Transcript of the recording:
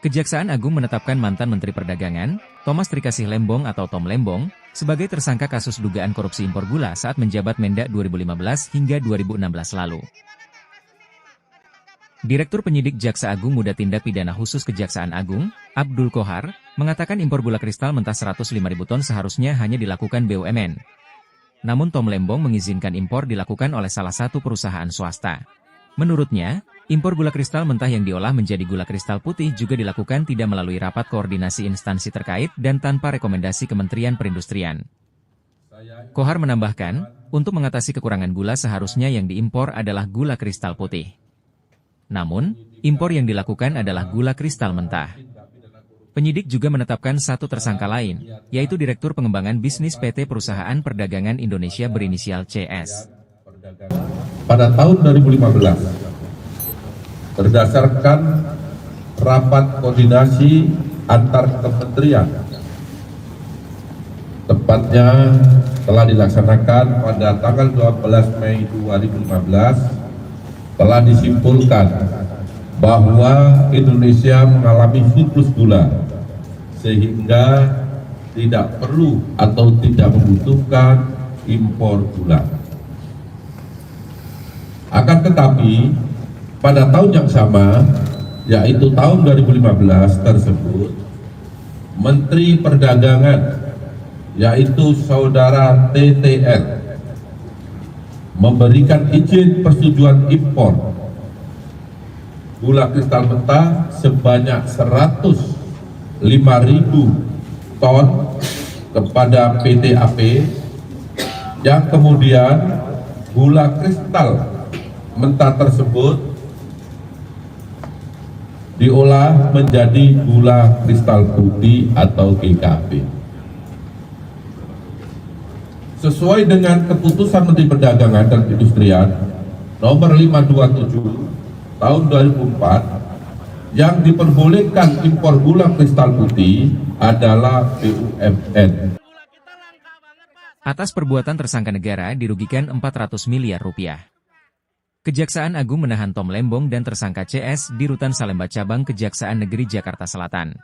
Kejaksaan Agung menetapkan mantan Menteri Perdagangan, Thomas Trikasih Lembong atau Tom Lembong, sebagai tersangka kasus dugaan korupsi impor gula saat menjabat Mendak 2015 hingga 2016 lalu. Direktur Penyidik Jaksa Agung Muda Tindak Pidana Khusus Kejaksaan Agung, Abdul Kohar, mengatakan impor gula kristal mentah 105.000 ton seharusnya hanya dilakukan BUMN. Namun Tom Lembong mengizinkan impor dilakukan oleh salah satu perusahaan swasta. Menurutnya, impor gula kristal mentah yang diolah menjadi gula kristal putih juga dilakukan tidak melalui rapat koordinasi instansi terkait dan tanpa rekomendasi Kementerian Perindustrian. Kohar menambahkan, untuk mengatasi kekurangan gula seharusnya yang diimpor adalah gula kristal putih. Namun, impor yang dilakukan adalah gula kristal mentah. Penyidik juga menetapkan satu tersangka lain, yaitu Direktur Pengembangan Bisnis PT Perusahaan Perdagangan Indonesia berinisial CS. Pada tahun 2015, berdasarkan rapat koordinasi antar kementerian, tepatnya telah dilaksanakan pada tanggal 12 Mei 2015, telah disimpulkan bahwa Indonesia mengalami surplus gula, sehingga tidak perlu atau tidak membutuhkan impor gula. Akan tetapi, pada tahun yang sama, yaitu tahun 2015 tersebut, Menteri Perdagangan, yaitu Saudara TTR, memberikan izin persetujuan impor gula kristal mentah sebanyak 105.000 ton kepada PT AP, yang kemudian gula kristal mentah tersebut diolah menjadi gula kristal putih atau GKP. Sesuai dengan keputusan Menteri Perdagangan dan Perindustrian nomor 527 tahun 2004, yang diperbolehkan impor gula kristal putih adalah BUMN. Atas perbuatan tersangka negara dirugikan 400 miliar rupiah. Kejaksaan Agung menahan Tom Lembong dan tersangka CS di Rutan Salemba Cabang Kejaksaan Negeri Jakarta Selatan.